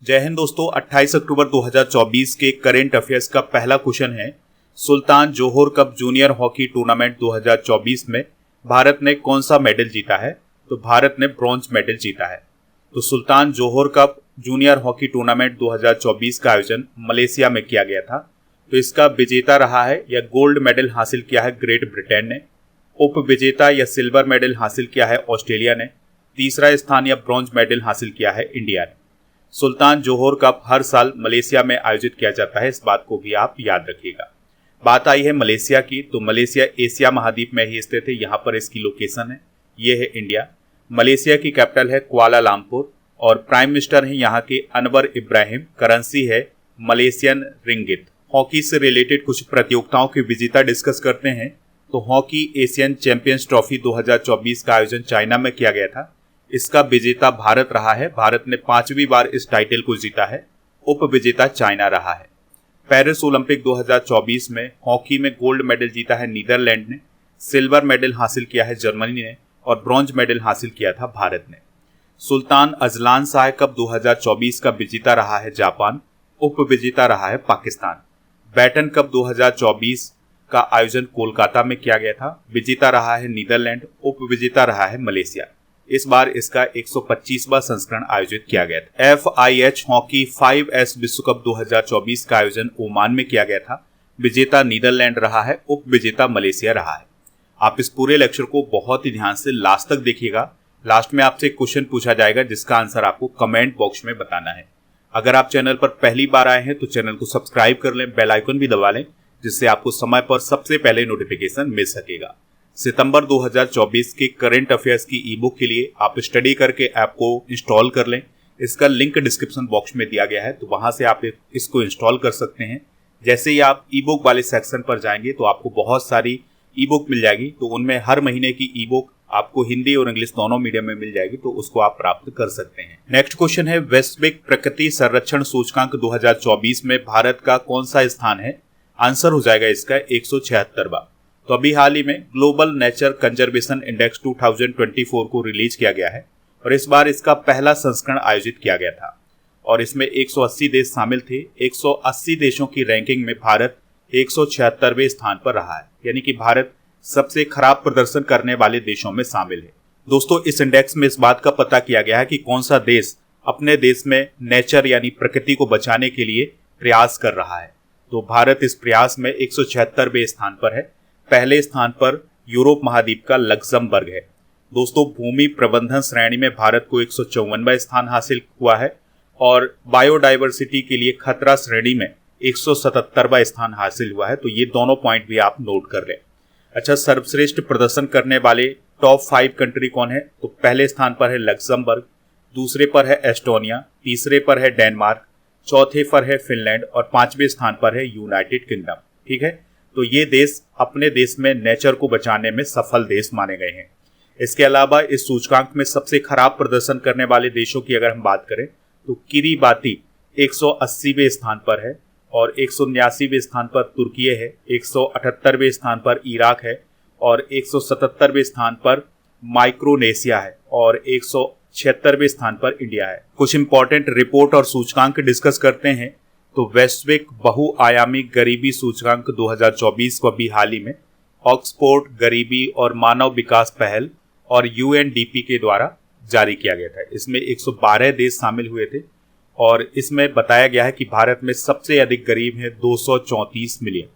जय हिंद दोस्तों। 28 अक्टूबर 2024 के करेंट अफेयर्स का पहला क्वेश्चन है, Sultan Johor cup junior hockey tournament 2024 में भारत ने कौन सा मेडल जीता है? तो भारत ने ब्रॉन्ज मेडल जीता है। तो Sultan Johor cup junior hockey tournament 2024 का आयोजन मलेशिया में किया गया था। तो इसका विजेता रहा है या गोल्ड मेडल हासिल किया है ग्रेट ब्रिटेन ने, उप विजेता या सिल्वर मेडल हासिल किया है ऑस्ट्रेलिया ने, तीसरा स्थान या ब्रॉन्ज मेडल हासिल किया है इंडिया ने। सुल्तान जोहोर कप हर साल मलेशिया में आयोजित किया जाता है, इस बात को भी आप याद रखिएगा। बात आई है मलेशिया की, तो मलेशिया एशिया महाद्वीप में ही स्थित है, यहाँ पर इसकी लोकेशन है, ये है इंडिया। मलेशिया की कैपिटल है कुआलालंपुर और प्राइम मिनिस्टर है यहाँ के अनवर इब्राहिम। करेंसी है मलेशियन रिंगिट। हॉकी से रिलेटेड कुछ प्रतियोगिताओं के विजेता डिस्कस करते हैं। तो हॉकी एशियन चैंपियंस ट्रॉफी 2024 का आयोजन चाइना में किया गया था। इसका विजेता भारत रहा है। भारत ने 5वीं बार इस टाइटल को जीता है। उप विजेता चाइना रहा है। पेरिस ओलंपिक 2024 में हॉकी में गोल्ड मेडल जीता है नीदरलैंड ने, सिल्वर मेडल हासिल किया है जर्मनी ने और ब्रॉन्ज मेडल हासिल किया था भारत ने। सुल्तान अजलान शाह कप 2024 का विजेता रहा है जापान, उप विजेता रहा है पाकिस्तान। बैटन कप 2024 का आयोजन कोलकाता में किया गया था। विजेता रहा है नीदरलैंड, उप विजेता रहा है मलेशिया। इस बार इसका 125वां संस्करण आयोजित किया गया था। FIH हॉकी 5S विश्व कप 2024 का आयोजन ओमान में किया गया था। विजेता नीदरलैंड रहा है, उप विजेता मलेशिया रहा है। आप इस पूरे लेक्चर को बहुत ही ध्यान से लास्ट तक देखिएगा। लास्ट में आपसे एक क्वेश्चन पूछा जाएगा जिसका आंसर आपको कमेंट बॉक्स में बताना है। अगर आप चैनल पर पहली बार आए हैं तो चैनल को सब्सक्राइब कर लें, बेल आइकन भी दबा लें, जिससे आपको समय पर सबसे पहले नोटिफिकेशन मिल सकेगा। सितंबर 2024 के करंट अफेयर्स की ई बुक के लिए आप स्टडी करके ऐप को इंस्टॉल कर लें। इसका लिंक डिस्क्रिप्शन बॉक्स में दिया गया है, तो वहां से आप इसको इंस्टॉल कर सकते हैं। जैसे ही आप ई बुक वाले सेक्शन पर जाएंगे तो आपको बहुत सारी ई बुक मिल जाएगी। तो उनमें हर महीने की ई बुक आपको हिंदी और इंग्लिश दोनों मीडियम में मिल जाएगी, तो उसको आप प्राप्त कर सकते हैं। नेक्स्ट क्वेश्चन है, वैश्विक प्रकृति संरक्षण सूचकांक 2024 में भारत का कौन सा स्थान है? आंसर हो जाएगा इसका 176वां। तो अभी हाल ही में ग्लोबल नेचर कंजर्वेशन इंडेक्स 2024 को रिलीज किया गया है और इस बार इसका पहला संस्करण आयोजित किया गया था और इसमें 180 देश शामिल थे। 180 देशों की रैंकिंग में भारत 176वें स्थान पर रहा है, यानी कि भारत सबसे खराब प्रदर्शन करने वाले देशों में शामिल है। दोस्तों, इस इंडेक्स में इस बात का पता किया गया है कि कौन सा देश अपने देश में नेचर यानी प्रकृति को बचाने के लिए प्रयास कर रहा है। तो भारत इस प्रयास में 176वें स्थान पर है। पहले स्थान पर यूरोप महाद्वीप का लक्समबर्ग है। दोस्तों, भूमि प्रबंधन श्रेणी में भारत को 154वां स्थान हासिल हुआ है और बायोडाइवर्सिटी के लिए खतरा श्रेणी में 177वां स्थान हासिल हुआ है। तो ये दोनों पॉइंट भी आप नोट कर लें। अच्छा, सर्वश्रेष्ठ प्रदर्शन करने वाले टॉप 5 कंट्री कौन है? तो पहले स्थान पर है लक्समबर्ग, दूसरे पर है एस्टोनिया, तीसरे पर है डेनमार्क, चौथे पर है फिनलैंड और 5वें स्थान पर है यूनाइटेड किंगडम। ठीक है, तो ये देश अपने देश में नेचर को बचाने में सफल देश माने गए हैं। इसके अलावा इस सूचकांक में सबसे खराब प्रदर्शन करने वाले देशों की अगर हम बात करें तो किरीबाती 180वें स्थान पर है और 179वें स्थान पर तुर्की है, 178वें स्थान पर इराक है और 177वें स्थान पर माइक्रोनेशिया है और 176वें स्थान पर इंडिया है। कुछ इंपॉर्टेंट रिपोर्ट और सूचकांक डिस्कस करते हैं। तो वैश्विक बहुआयामी गरीबी सूचकांक 2024 को अभी हाल ही में ऑक्सफोर्ड गरीबी और मानव विकास पहल और UNDP के द्वारा जारी किया गया था। इसमें 112 देश शामिल हुए थे और इसमें बताया गया है कि भारत में सबसे अधिक गरीब है 234 मिलियन।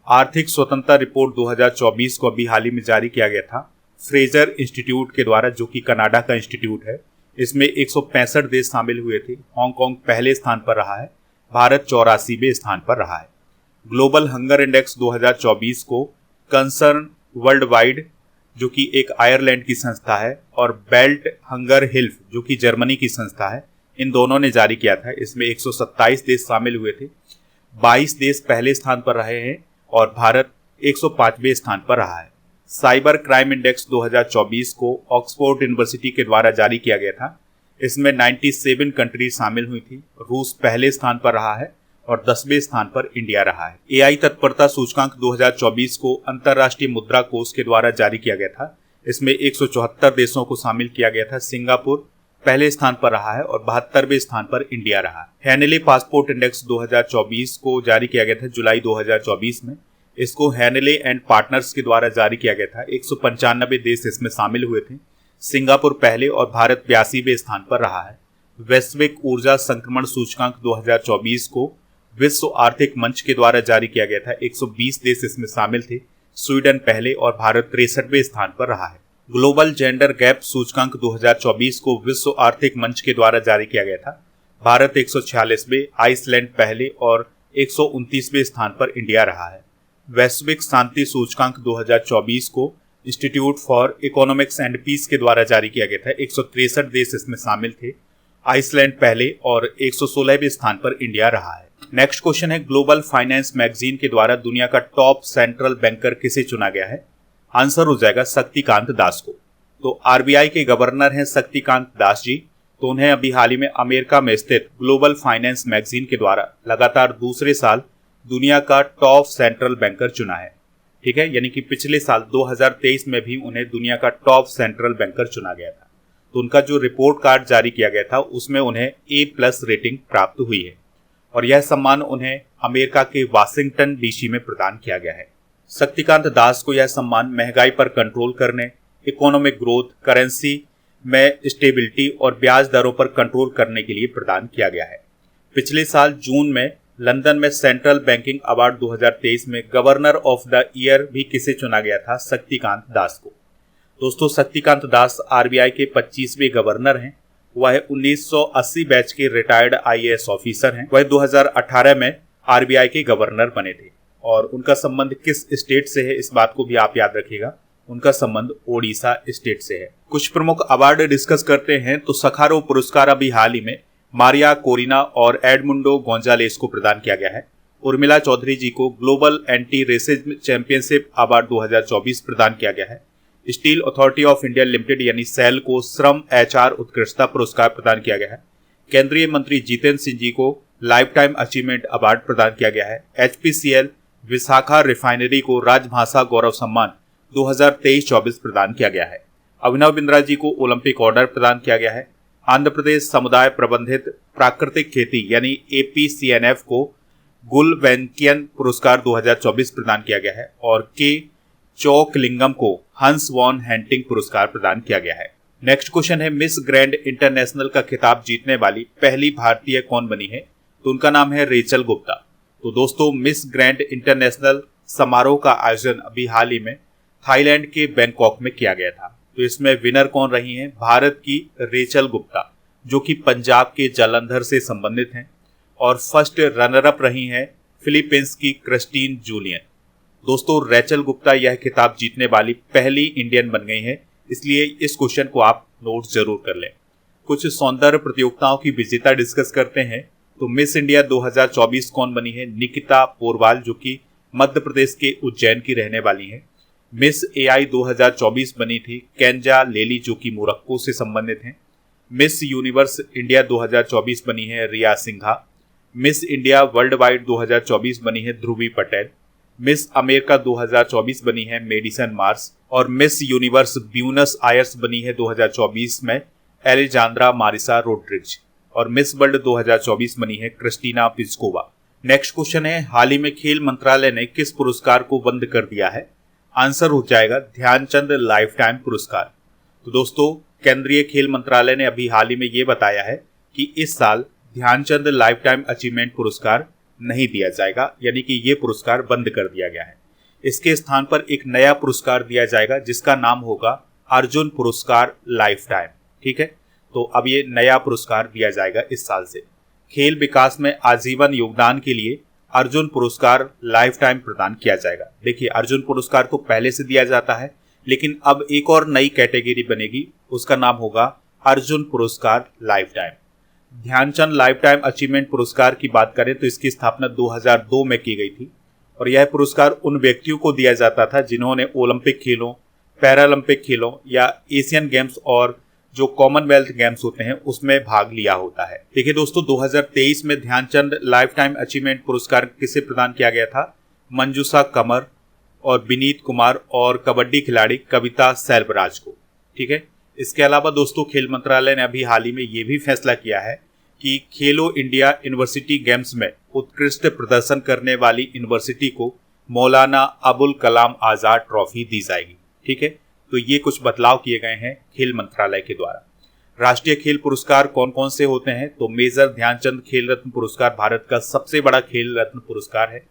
आर्थिक स्वतंत्रता रिपोर्ट 2024 को अभी हाल ही में जारी किया गया था फ्रेजर इंस्टीट्यूट के द्वारा, जो कि कनाडा का इंस्टीट्यूट है। इसमें 165 देश शामिल हुए थे। हांगकांग पहले स्थान पर रहा है, भारत 84वें स्थान पर रहा है। ग्लोबल हंगर इंडेक्स 2024 को कंसर्न वर्ल्ड वाइड, जो कि एक आयरलैंड की संस्था है, और बेल्ट हंगर हिल्फ, जो कि जर्मनी की संस्था है, इन दोनों ने जारी किया था। इसमें 127 देश शामिल हुए थे। 22 देश पहले स्थान पर रहे हैं और भारत 105वें स्थान पर रहा है। साइबर क्राइम इंडेक्स 2024 को ऑक्सफोर्ड यूनिवर्सिटी के द्वारा जारी किया गया था। इसमें 97 कंट्री शामिल हुई थी। रूस पहले स्थान पर रहा है और 10वें स्थान पर इंडिया रहा है। AI तत्परता सूचकांक 2024 को अंतर्राष्ट्रीय मुद्रा कोष के द्वारा जारी किया गया था। इसमें 174 देशों को शामिल किया गया था। सिंगापुर पहले स्थान पर रहा है और 72वें स्थान पर इंडिया रहा है। हैनेले पासपोर्ट इंडेक्स 2024 को जारी किया गया था जुलाई 2024 में। इसको हैनेले एंड पार्टनर्स के द्वारा जारी किया गया था। 195 देश इसमें शामिल हुए थे। सिंगापुर पहले और भारत 82वें स्थान पर रहा है। वैश्विक ऊर्जा संक्रमण सूचकांक 2024 को विश्व आर्थिक मंच के द्वारा जारी किया गया था। 120 देश इसमें शामिल थे। स्वीडन पहले और भारत 63वें स्थान पर रहा है। ग्लोबल जेंडर गैप सूचकांक 2024 को विश्व आर्थिक मंच के द्वारा जारी किया गया था। भारत 146वें, आइसलैंड पहले और 129वें स्थान पर इंडिया रहा है। वैश्विक शांति सूचकांक 2024 को Institute for Economics and Peace के द्वारा जारी किया गया था। 163 देश इसमें शामिल थे। आइसलैंड पहले और 116वें स्थान पर इंडिया रहा है। नेक्स्ट क्वेश्चन है, ग्लोबल फाइनेंस मैगजीन के द्वारा दुनिया का टॉप सेंट्रल बैंकर किसे चुना गया है? आंसर हो जाएगा शक्तिकांत दास को। तो आरबीआई के गवर्नर हैं शक्तिकांत दास जी। तो उन्हें अभी हाल ही में अमेरिका में स्थित ग्लोबल फाइनेंस मैगजीन के द्वारा लगातार दूसरे साल दुनिया का टॉप सेंट्रल बैंकर चुना है। ठीक है, यानी कि पिछले साल 2023 में भी उन्हें दुनिया का टॉप सेंट्रल बैंकर चुना गया था। तो उनका जो रिपोर्ट कार्ड जारी किया गया था उसमें उन्हें A+ रेटिंग प्राप्त हुई है और यह सम्मान उन्हें अमेरिका के वाशिंगटन डीसी में प्रदान किया गया है। शक्तिकांत दास को यह सम्मान महंगाई पर कंट्रोल करने, इकोनॉमिक ग्रोथ, करेंसी में स्टेबिलिटी और ब्याज दरों पर कंट्रोल करने के लिए प्रदान किया गया है। पिछले साल जून में लंदन में सेंट्रल बैंकिंग अवार्ड 2023 में गवर्नर ऑफ द ईयर भी किसे चुना गया था? शक्तिकांत दास को। दोस्तों, शक्तिकांत दास आरबीआई के 25वें गवर्नर हैं। वह 1980 बैच के रिटायर्ड IAS ऑफिसर हैं। वह 2018 में आरबीआई के गवर्नर बने थे और उनका संबंध किस स्टेट से है इस बात को भी आप याद रखिएगा। उनका संबंध ओडिशा स्टेट से है। कुछ प्रमुख अवार्ड डिस्कस करते हैं तो सखारो पुरस्कार अभी हाल ही में मारिया कोरिना और एडमुंडो गोंजालेस को प्रदान किया गया है। उर्मिला चौधरी जी को global anti racism championship award 2024 प्रदान किया गया है। Steel authority of India limited यानी सेल को श्रम HR उत्कृष्टता पुरस्कार प्रदान किया गया है। केंद्रीय मंत्री जितेंद्र सिंह जी को लाइफ टाइम अचीवमेंट अवार्ड प्रदान किया गया है। HPCL विशाखा रिफाइनरी को राजभाषा गौरव सम्मान 2023-24 प्रदान किया गया है। अभिनव बिंद्रा जी को ओलंपिक ऑर्डर प्रदान किया गया है। आंध्र प्रदेश समुदाय प्रबंधित प्राकृतिक खेती यानी APCNF को गुल वेंकियन पुरस्कार 2024 प्रदान किया गया है और के चौकलिंगम को हंस वॉन हैंटिंग पुरस्कार प्रदान किया गया है। नेक्स्ट क्वेश्चन है, मिस ग्रैंड इंटरनेशनल का खिताब जीतने वाली पहली भारतीय कौन बनी है? तो उनका नाम है रेचल गुप्ता। तो दोस्तों, मिस ग्रैंड इंटरनेशनल समारोह का आयोजन अभी हाल ही में थाईलैंड के बैंकॉक में किया गया था। तो इसमें विनर कौन रही हैं? भारत की रेचल गुप्ता, जो कि पंजाब के जालंधर से संबंधित हैं, और फर्स्ट रनर अप रही हैं फिलीपींस की क्रिस्टीन जूलियन। दोस्तों, रेचल गुप्ता यह खिताब जीतने वाली पहली इंडियन बन गई है, इसलिए इस क्वेश्चन को आप नोट जरूर कर लें। कुछ सौंदर्य प्रतियोगिताओं की विजेता डिस्कस करते हैं। तो मिस इंडिया 2024 कौन बनी है? निकिता पोरवाल, जो कि मध्य प्रदेश के उज्जैन की रहने वाली हैं। मिस AI 2024 बनी थी केंजा लेली, जो कि मोरक्को से संबंधित हैं। मिस यूनिवर्स इंडिया 2024 बनी है Riya Singha. Miss India worldwide 2024 बनी है ध्रुवी पटेल। मिस अमेरिका 2024 बनी है मेडिसन मार्स और मिस यूनिवर्स ब्यूनस आयर्स बनी है 2024 में एलेजांद्रा मारिसा रोड्रिग्ज और मिस वर्ल्ड 2024 बनी है क्रिस्टीना पिस्कोवा। नेक्स्ट क्वेश्चन है, हाल ही में खेल मंत्रालय ने किस पुरस्कार को बंद कर दिया है? आंसर हो जाएगा ध्यानचंद लाइफ टाइम पुरस्कार। तो दोस्तों, केंद्रीय खेल मंत्रालय ने अभी हाल ही में ये बताया है कि इस साल ध्यानचंद लाइफ टाइम अचीवमेंट पुरस्कार नहीं दिया जाएगा, यानी कि ये पुरस्कार बंद कर दिया गया है। इसके स्थान पर एक नया पुरस्कार दिया जाएगा जिसका नाम होगा अर्जुन पुरस्कार लाइफ टाइम। ठीक है, तो अब ये नया पुरस्कार दिया जाएगा इस साल से। खेल विकास में आजीवन योगदान के लिए अर्जुन पुरस्कार लाइफ टाइम प्रदान किया जाएगा। देखिए, अर्जुन पुरस्कार तो पहले से दिया जाता है, लेकिन अब एक और नई कैटेगरी बनेगी, उसका नाम होगा अर्जुन पुरस्कार lifetime. Dhyanchand lifetime achievement पुरस्कार की बात करें तो इसकी स्थापना 2002 में की गई थी और यह पुरस्कार उन व्यक्तियों को दिया जाता था जिन्होंने ओलंपिक खेलों, पैरालंपिक खेलों या एशियन गेम्स और जो कॉमनवेल्थ गेम्स होते हैं उसमें भाग लिया होता है। देखिए दोस्तों, 2023 में ध्यानचंद लाइफ टाइम अचीवमेंट पुरस्कार किसे प्रदान किया गया था? मंजूषा कमर और विनीत कुमार और कबड्डी खिलाड़ी कविता सेल्वराज को। ठीक है, इसके अलावा दोस्तों खेल मंत्रालय ने अभी हाल ही में ये भी फैसला किया है कि खेलो इंडिया यूनिवर्सिटी गेम्स में उत्कृष्ट प्रदर्शन करने वाली यूनिवर्सिटी को मौलाना अबुल कलाम आजाद ट्रॉफी दी जाएगी। ठीक है, तो ये कुछ बदलाव किए गए हैं खेल मंत्रालय के द्वारा। राष्ट्रीय खेल पुरस्कार कौन कौन से होते हैं? तो मेजर ध्यानचंद खेल रत्न पुरस्कार भारत का सबसे बड़ा खेल रत्न पुरस्कार है।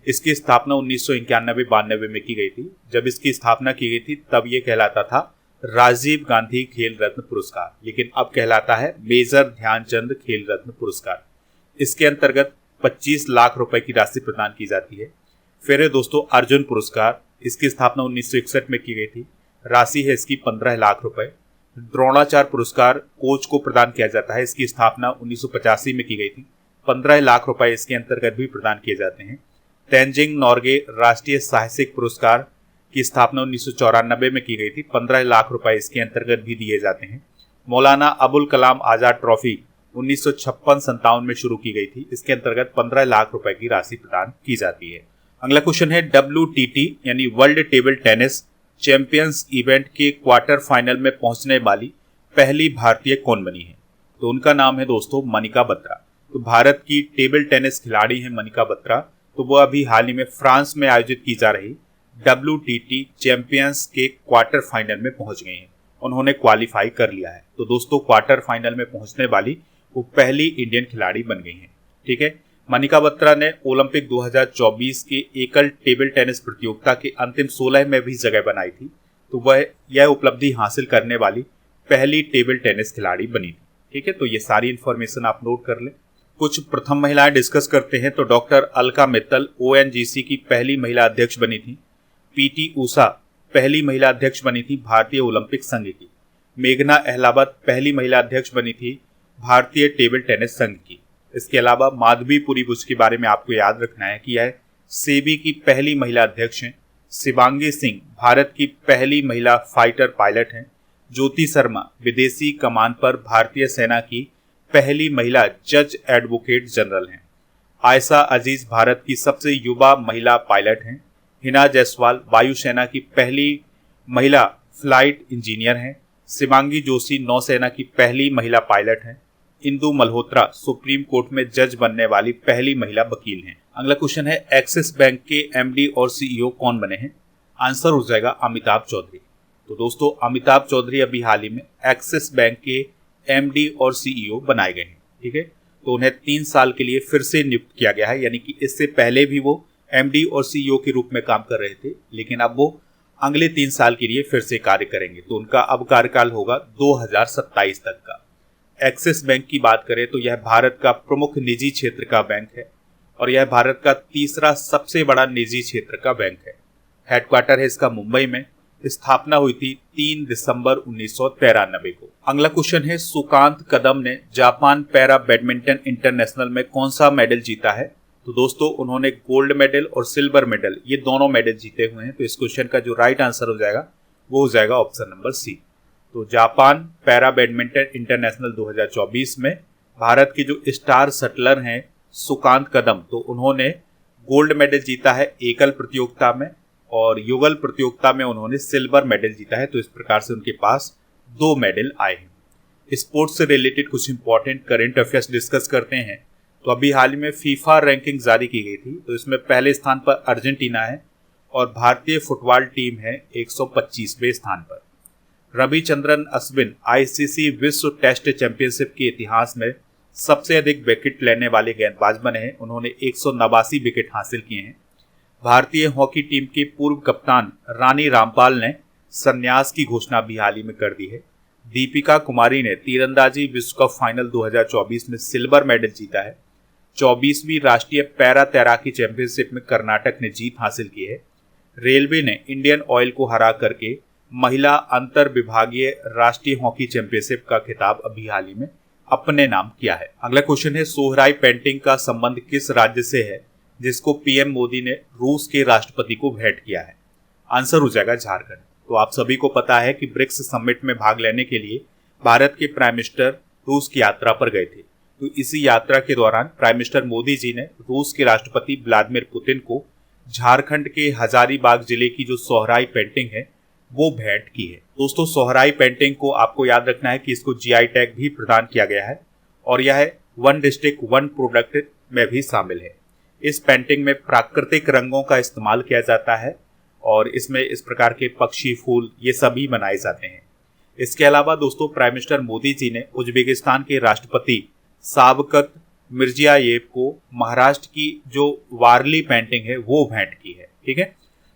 इसकी स्थापना 1991-92 में की गई थी। जब इसकी स्थापना की गई थी तब ये कहलाता था राजीव गांधी खेल रत्न पुरस्कार, लेकिन अब कहलाता है मेजर ध्यानचंद खेल रत्न पुरस्कार। इसके अंतर्गत 25 लाख रुपए की राशि प्रदान की जाती है। फिर है दोस्तों अर्जुन पुरस्कार, इसकी स्थापना 1961 में की गई थी। राशि है इसकी 15 लाख रुपए। द्रोणाचार्य पुरस्कार कोच को प्रदान किया जाता है। इसकी स्थापना 1985 में की गई थी। 15 लाख रुपए इसके अंतर्गत भी प्रदान किए जाते हैं। तेंजिंग नोर्गे राष्ट्रीय साहसिक पुरस्कार की स्थापना 1994 में की गई थी। 15 लाख रुपए इसके अंतर्गत भी दिए जाते हैं। मौलाना अबुल कलाम आजाद ट्रॉफी 1956-57 में शुरू की गई थी। इसके अंतर्गत 15 लाख रुपए की राशि प्रदान की जाती है। अगला क्वेश्चन है WTT यानी world table tennis champions event के क्वार्टर फाइनल में पहुंचने वाली पहली भारतीय कौन बनी है? तो उनका नाम है दोस्तों मनिका बत्रा। तो भारत की टेबल टेनिस खिलाड़ी है मनिका बत्रा। तो वो अभी हाल ही में फ्रांस में आयोजित की जा रही WTT चैंपियंस के क्वार्टर फाइनल में पहुंच गई हैं। उन्होंने क्वालिफाई कर लिया है। तो दोस्तों क्वार्टर फाइनल में पहुंचने वाली वो पहली इंडियन खिलाड़ी बन गई हैं। ठीक है, मनिका बत्रा ने ओलंपिक 2024 के एकल टेबल टेनिस प्रतियोगिता के अंतिम 16 में भी जगह बनाई थी। तो वह यह उपलब्धि हासिल करने वाली पहली टेबल टेनिस खिलाड़ी बनी थी। ठीक है, तो ये सारी इंफॉर्मेशन आप नोट कर लें। कुछ प्रथम महिलाएं डिस्कस करते हैं। तो डॉक्टर अलका मित्तल ONGC की पहली महिला अध्यक्ष बनी थी। PT ऊषा पहली महिला अध्यक्ष बनी थी भारतीय ओलंपिक संघ की। मेघना अहलावत पहली महिला अध्यक्ष बनी थी भारतीय टेबल टेनिस संघ की। इसके अलावा माधवी पुरीबुच के बारे में आपको याद रखना है कि यह सेबी की पहली महिला अध्यक्ष हैं। शिवांगी सिंह भारत की पहली महिला फाइटर पायलट हैं। ज्योति शर्मा विदेशी कमान पर भारतीय सेना की पहली महिला जज एडवोकेट जनरल हैं। आयशा अजीज भारत की सबसे युवा महिला पायलट हैं। हिना जायसवाल वायुसेना की पहली महिला फ्लाइट इंजीनियर हैं। शिवांगी जोशी नौसेना की पहली महिला पायलट हैं। इंदु मल्होत्रा सुप्रीम कोर्ट में जज बनने वाली पहली महिला वकील हैं। अगला क्वेश्चन है एक्सिस बैंक के MD और CEO कौन बने हैं? आंसर हो जाएगा अमिताभ चौधरी। तो दोस्तों अमिताभ चौधरी अभी हाल ही में एक्सिस बैंक के MD और CEO बनाए गए हैं। ठीक है, तो उन्हें 3 साल के लिए फिर से नियुक्त किया गया है। यानी कि इससे पहले भी वो MD और CEO के रूप में काम कर रहे थे, लेकिन अब वो अगले 3 साल के लिए फिर से कार्य करेंगे। तो उनका अब कार्यकाल होगा 2027 तक का। एक्सिस बैंक की बात करें तो यह भारत का प्रमुख निजी क्षेत्र का बैंक है और यह भारत का तीसरा सबसे बड़ा निजी क्षेत्र का बैंक है। हेडक्वार्टर है इसका मुंबई में। स्थापना हुई थी 3 दिसंबर 1993 को। अगला क्वेश्चन है सुकांत कदम ने जापान पैरा बैडमिंटन इंटरनेशनल में कौन सा मेडल जीता है? तो दोस्तों उन्होंने गोल्ड मेडल और सिल्वर मेडल ये दोनों मेडल जीते हुए हैं। तो इस क्वेश्चन का जो राइट आंसर हो जाएगा वो हो जाएगा ऑप्शन नंबर C। तो जापान पैरा बैडमिंटन इंटरनेशनल 2024 में भारत के जो स्टार शटलर हैं सुकांत कदम, तो उन्होंने गोल्ड मेडल जीता है एकल प्रतियोगिता में और युगल प्रतियोगिता में उन्होंने सिल्वर मेडल जीता है। तो इस प्रकार से उनके पास 2 मेडल आए हैं। स्पोर्ट्स से रिलेटेड कुछ इंपॉर्टेंट करंट अफेयर्स डिस्कस करते हैं। तो अभी हाल ही में फीफा रैंकिंग जारी की गई थी। तो इसमें पहले स्थान पर अर्जेंटीना है और भारतीय फुटबॉल टीम है 125वें स्थान पर। रविचंद्रन अश्विन ICC विश्व टेस्ट चैंपियनशिप के इतिहास में सबसे अधिक विकेट लेने वाले गेंदबाज बने हैं। उन्होंने 189 विकेट हासिल किए हैं। भारतीय हॉकी टीम के पूर्व कप्तान रानी रामपाल ने संन्यास की घोषणा भी हाल ही में कर दी है। दीपिका कुमारी ने तीरंदाजी विश्व कप फाइनल 2024 में सिल्वर मेडल जीता है। 24वीं राष्ट्रीय पैरा तैराकी चैंपियनशिप में कर्नाटक ने जीत हासिल की है। रेलवे ने इंडियन ऑयल को हरा करके महिला अंतर विभागीय राष्ट्रीय हॉकी चैंपियनशिप का खिताब अभी हाल ही में अपने नाम किया है। अगला क्वेश्चन है सोहराई पेंटिंग का संबंध किस राज्य से है जिसको PM मोदी ने रूस के राष्ट्रपति को भेंट किया है? आंसर हो जाएगा झारखंड। तो आप सभी को पता है कि ब्रिक्स समिट में भाग लेने के लिए भारत के प्राइम मिनिस्टर रूस की यात्रा पर गए थे। तो इसी यात्रा के दौरान प्राइम मिनिस्टर मोदी जी ने रूस के राष्ट्रपति व्लादिमीर पुतिन को झारखंड के हजारीबाग जिले की जो सोहराई पेंटिंग है वो भेंट की है। दोस्तों सोहराई पेंटिंग को आपको याद रखना है कि इसको जीआई टैग भी प्रदान किया गया है और यह वन डिस्ट्रिक्ट वन प्रोडक्ट में भी शामिल है। इस पेंटिंग में प्राकृतिक रंगों का इस्तेमाल किया जाता है और इसमें इस प्रकार के पक्षी, फूल ये सभी बनाए जाते हैं। इसके अलावा दोस्तों प्राइम मिनिस्टर मोदी जी ने उज्बेकिस्तान के राष्ट्रपति शावकत मिर्जियायेव को महाराष्ट्र की जो वारली पेंटिंग है वो भेंट की है। ठीक है,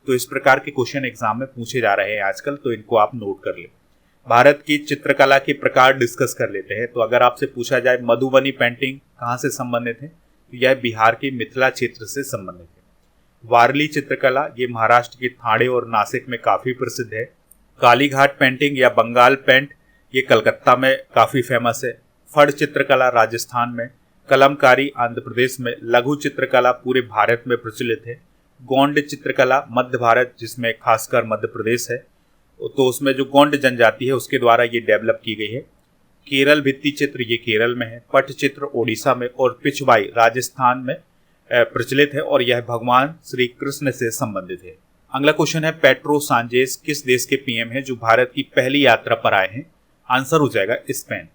तो इस प्रकार के क्वेश्चन एग्जाम में पूछे जा रहे हैं आजकल, तो इनको आप नोट कर लें। भारत की चित्रकला के प्रकार डिस्कस कर लेते हैं। तो अगर आपसे पूछा जाए मधुबनी पेंटिंग कहाँ से संबंधित है, तो यह बिहार के मिथिला क्षेत्र से संबंधित है। वारली चित्रकला ये महाराष्ट्र के ठाणे और नासिक में काफी प्रसिद्ध है। कालीघाट पेंटिंग या बंगाल पेंट ये कलकत्ता में काफी फेमस है। फड़ चित्रकला राजस्थान में, कलमकारी आंध्र प्रदेश में, लघु चित्रकला पूरे भारत में प्रचलित है। गोंड चित्रकला मध्य भारत जिसमें खासकर मध्य प्रदेश है, तो उसमें जो गोंड जनजाति है उसके द्वारा ये डेवलप की गई है। केरल भित्ति चित्र ये केरल में है। पट चित्र ओडिशा में और पिछवाई राजस्थान में प्रचलित है और यह भगवान श्री कृष्ण से संबंधित है। अगला क्वेश्चन है पेड्रो सांचेज किस देश के पीएम हैं जो भारत की पहली यात्रा पर आए हैं? आंसर हो जाएगा स्पेन।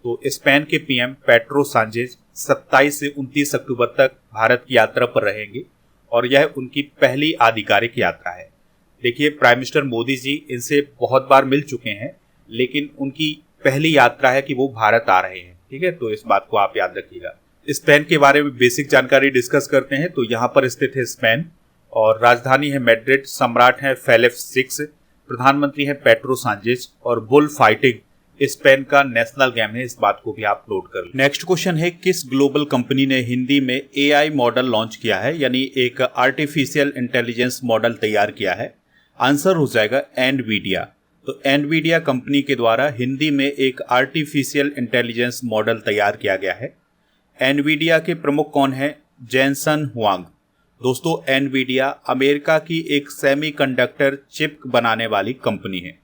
तो स्पेन के पीएम पेड्रो सांचेज 27 से 29 अक्टूबर तक भारत की यात्रा पर रहेंगे और यह उनकी पहली आधिकारिक यात्रा है। देखिए प्राइम मिनिस्टर मोदी जी इनसे बहुत बार मिल चुके हैं, लेकिन उनकी पहली यात्रा है कि वो भारत आ रहे हैं। ठीक है, तो इस बात को आप याद रखिएगा। स्पेन के बारे में बेसिक जानकारी डिस्कस करते हैं। तो यहाँ पर स्थित है स्पेन और राजधानी है मैड्रिड। सम्राट है फेलिप 6, प्रधानमंत्री है पेड्रो सांचेज और बुल फाइटिंग स्पेन का नेशनल गेम है। इस बात को भी आप नोट कर लें। नेक्स्ट क्वेश्चन है किस ग्लोबल कंपनी ने हिंदी में एआई मॉडल लॉन्च किया है, यानी एक आर्टिफिशियल इंटेलिजेंस मॉडल तैयार किया है? आंसर हो जाएगा एनवीडिया। तो एनवीडिया कंपनी के द्वारा हिंदी में एक आर्टिफिशियल इंटेलिजेंस मॉडल तैयार किया गया है। एनवीडिया के प्रमुख कौन है? Jensen Huang. दोस्तों एनवीडिया अमेरिका की एक सेमीकंडक्टर चिप बनाने वाली कंपनी है।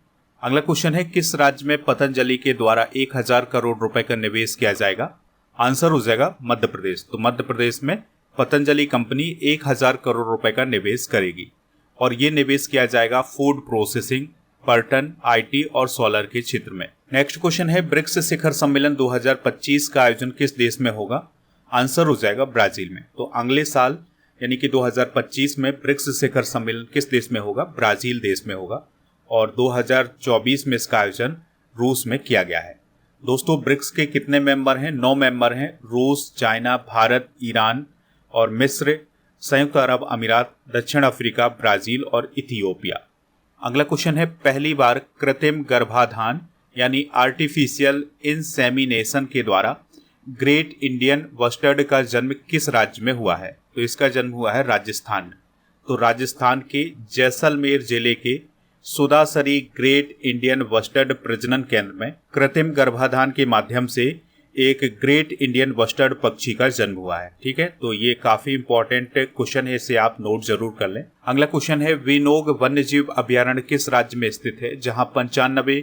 अगला क्वेश्चन है किस राज्य में पतंजलि के द्वारा 1000 करोड़ रुपए का निवेश किया जाएगा? आंसर हो जाएगा मध्य प्रदेश। तो मध्य प्रदेश में पतंजलि कंपनी 1000 करोड़ रुपए का निवेश करेगी और ये निवेश किया जाएगा फूड प्रोसेसिंग, पर्यटन, आईटी और सोलर के क्षेत्र में। नेक्स्ट क्वेश्चन है ब्रिक्स शिखर सम्मेलन 2025 का आयोजन किस देश में होगा? आंसर हो जाएगा ब्राजील में। तो अगले साल यानी कि 2025 में ब्रिक्स शिखर सम्मेलन किस देश में होगा? ब्राजील देश में होगा और 2024 में इसका आयोजन रूस में किया गया है। दोस्तों ब्रिक्स के कितने मेंबर हैं? 9 मेंबर हैं। रूस, चाइना, भारत, ईरान और मिस्र, संयुक्त अरब अमीरात, दक्षिण अफ्रीका, ब्राजील और इथियोपिया। अगला क्वेश्चन है पहली बार कृत्रिम गर्भाधान यानी आर्टिफिशियल इंसेमिनेशन के द्वारा ग्रेट इंडियन बस्टर्ड का जन्म किस राज्य में हुआ है? तो इसका जन्म हुआ है राजस्थान में। तो राजस्थान के जैसलमेर जिले के सुदासरी ग्रेट इंडियन बस्टर्ड प्रजनन केंद्र में कृत्रिम गर्भाधान के माध्यम से एक ग्रेट इंडियन बस्टर्ड पक्षी का जन्म हुआ है। ठीक है, तो ये काफी इंपॉर्टेंट क्वेश्चन है, इसे आप नोट जरूर कर लें। अगला क्वेश्चन है विनोग वन्यजीव अभयारण्य किस राज्य में स्थित है जहां 95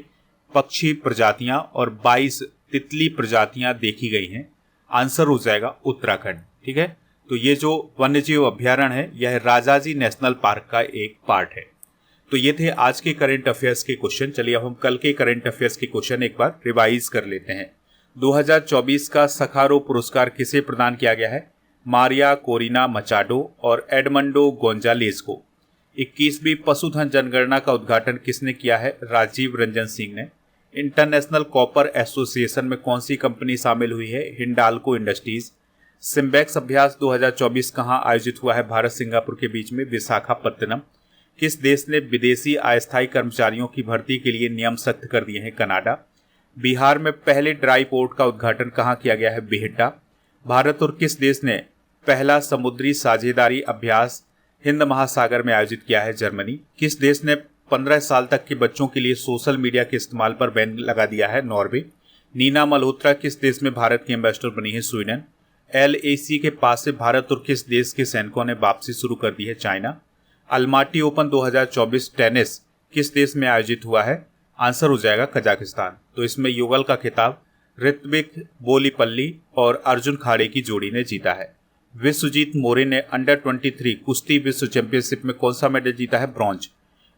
पक्षी प्रजातियां और 22 तितली प्रजातियां देखी गई हैं? आंसर हो जाएगा उत्तराखंड। ठीक है, तो ये जो वन्यजीव अभयारण्य है यह राजाजी नेशनल पार्क का एक पार्ट है। तो ये थे आज के करंट अफेयर्स के क्वेश्चन। चलिए अब हम कल के करंट अफेयर्स के क्वेश्चन एक बार रिवाइज कर लेते हैं। 2024 का सखारो पुरस्कार किसे प्रदान किया गया है? मारिया कोरिना मचाडो और एडमंडो गोंजालेज को। 21वीं पशुधन जनगणना का उद्घाटन किसने किया है? राजीव रंजन सिंह ने। इंटरनेशनल कॉपर एसोसिएशन में कौन सी कंपनी शामिल हुई है? हिंडाल्को इंडस्ट्रीज। सिम्बेक्स अभ्यास 2024 कहां आयोजित हुआ है? भारत सिंगापुर के बीच में, विशाखापत्तनम। किस देश ने विदेशी अस्थायी कर्मचारियों की भर्ती के लिए नियम सख्त कर दिए हैं? कनाडा। बिहार में पहले ड्राई पोर्ट का उद्घाटन कहां किया गया है? बिहटा। भारत और किस देश ने पहला समुद्री साझेदारी अभ्यास हिंद महासागर में आयोजित किया है? जर्मनी। किस देश ने 15 साल तक के बच्चों के लिए सोशल मीडिया के इस्तेमाल पर बैन लगा दिया है? नॉर्वे। नीना मल्होत्रा किस देश में भारत की एम्बेसडर बनी है? स्वीडन। LAC के पास से भारत और किस देश के सैनिकों ने वापसी शुरू कर दी है? चाइना। अलमाटी ओपन 2024 टेनिस किस देश में आयोजित हुआ है? आंसर हो जाएगा कजाकिस्तान। तो इसमें युगल का खिताब ऋत्विक बोलीपल्ली और अर्जुन खाड़े की जोड़ी ने जीता है। विश्वजीत मोरे ने अंडर 23 कुश्ती विश्व चैंपियनशिप में कौन सा मेडल जीता है? ब्रॉन्ज।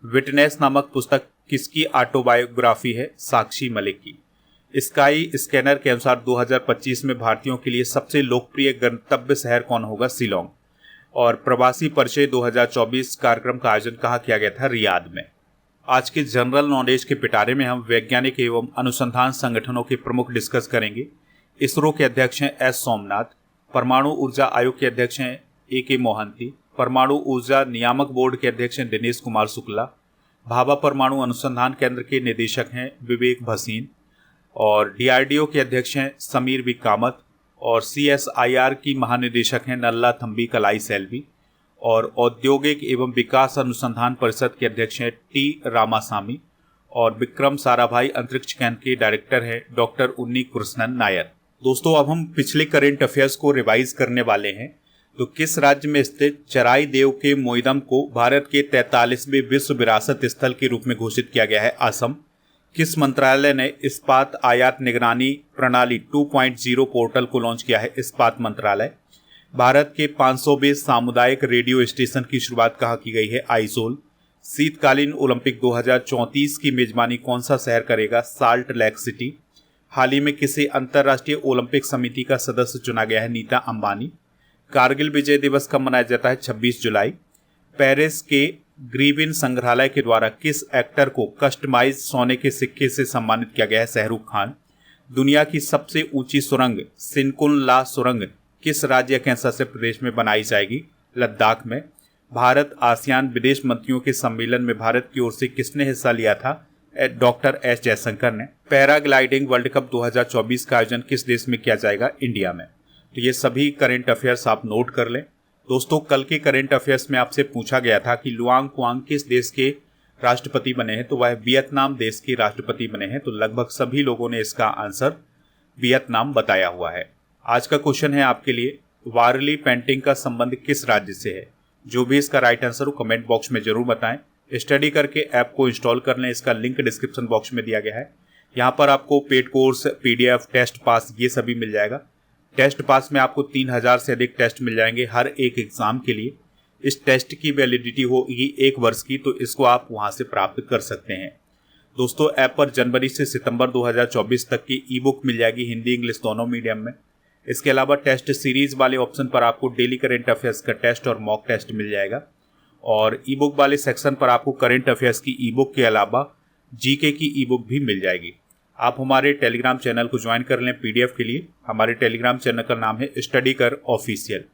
विटनेस नामक पुस्तक किसकी ऑटोबायोग्राफी है? साक्षी मलिक की। स्काई स्कैनर के अनुसार 2025 में भारतीयों के लिए सबसे लोकप्रिय गंतव्य शहर कौन होगा? शिलोंग। और प्रवासी परिचय 2024 कार्यक्रम का आयोजन कहाँ किया गया था? रियाद में। आज के जनरल नॉलेज के पिटारे में हम वैज्ञानिक एवं अनुसंधान संगठनों के प्रमुख डिस्कस करेंगे। इसरो के अध्यक्ष हैं एस सोमनाथ, परमाणु ऊर्जा आयोग के अध्यक्ष हैं ए मोहंती, परमाणु ऊर्जा नियामक बोर्ड के अध्यक्ष हैं दिनेश कुमार शुक्ला, भाभा परमाणु अनुसंधान केंद्र के निदेशक हैं विवेक भसीन, और डीआरडीओ के अध्यक्ष हैं समीर बी कामत, और सीएसआईआर की महानिदेशक हैं नल्ला थम्बी कलाई सेल्वी, और औद्योगिक एवं विकास अनुसंधान परिषद के अध्यक्ष हैं टी रामासामी, और विक्रम साराभाई अंतरिक्ष केंद्र के डायरेक्टर हैं डॉक्टर उन्नी कृष्णन नायर। दोस्तों, अब हम पिछले करंट अफेयर्स को रिवाइज करने वाले हैं। तो किस राज्य में स्थित चराई देव के मोइदम को भारत के 43वें विश्व विरासत स्थल के रूप में घोषित किया गया है? असम। किस मंत्रालय ने इस्पात आयात निगरानी प्रणाली 2.0 पोर्टल को लॉन्च किया है? इस्पात मंत्रालय। भारत के 500वें सामुदायिक रेडियो स्टेशन की शुरुआत कहाँ की गई है? आइजोल। शीतकालीन ओलंपिक 2034 की मेजबानी कौन सा शहर करेगा? Salt lake city. हाल ही में किसे अंतर्राष्ट्रीय ओलंपिक समिति का सदस्य चुना गया है? नीता अंबानी। कारगिल विजय दिवस कब मनाया जाता है? 26 जुलाई। पेरिस के ग्रीविन संग्रहालय के द्वारा किस एक्टर को कस्टमाइज सोने के सिक्के से सम्मानित किया गया है? शाहरुख खान। दुनिया की सबसे ऊंची सुरंग सिनकुन ला सुरंग किस राज्य केंद्रशासित प्रदेश में बनाई जाएगी? लद्दाख में। भारत आसियान विदेश मंत्रियों के सम्मेलन में भारत की ओर से किसने हिस्सा लिया था? डॉक्टर एस जयशंकर ने। पैराग्लाइडिंग वर्ल्ड कप 2024 का आयोजन किस देश में किया जाएगा? इंडिया में। तो ये सभी करंट अफेयर्स आप नोट कर लें। दोस्तों, कल के करंट अफेयर्स में आपसे पूछा गया था कि लुआंग क्वांग किस देश के राष्ट्रपति बने हैं? तो वह वियतनाम देश के राष्ट्रपति बने हैं। तो लगभग सभी लोगों ने इसका आंसर वियतनाम बताया हुआ है। आज का क्वेश्चन है आपके लिए, वारली पेंटिंग का संबंध किस राज्य से है? जो भी इसका राइट आंसर हो कमेंट बॉक्स में जरूर बताएं। स्टडी करके ऐप को इंस्टॉल कर लें, इसका लिंक डिस्क्रिप्शन बॉक्स में दिया गया है। यहाँ पर आपको paid course, PDF, test pass ये सभी मिल जाएगा। टेस्ट पास में आपको 3000 से अधिक टेस्ट मिल जाएंगे हर एक एग्जाम के लिए। इस टेस्ट की वैलिडिटी होगी 1 वर्ष की, तो इसको आप वहां से प्राप्त कर सकते हैं। दोस्तों, ऐप पर जनवरी से सितंबर 2024 तक की ई बुक मिल जाएगी हिंदी इंग्लिश दोनों मीडियम में। इसके अलावा टेस्ट सीरीज वाले ऑप्शन पर आपको डेली करंट अफेयर्स का टेस्ट और मॉक टेस्ट मिल जाएगा, और ई बुक वाले सेक्शन पर आपको करंट अफेयर्स की ई बुक के अलावा जीके की ई बुक भी मिल जाएगी। आप हमारे टेलीग्राम चैनल को ज्वाइन कर लें पीडीएफ के लिए। हमारे टेलीग्राम चैनल का नाम है स्टडी कर ऑफिशियल।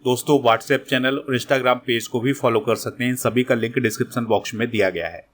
दोस्तों, व्हाट्सएप चैनल और इंस्टाग्राम पेज को भी फॉलो कर सकते हैं। इन सभी का लिंक डिस्क्रिप्शन बॉक्स में दिया गया है।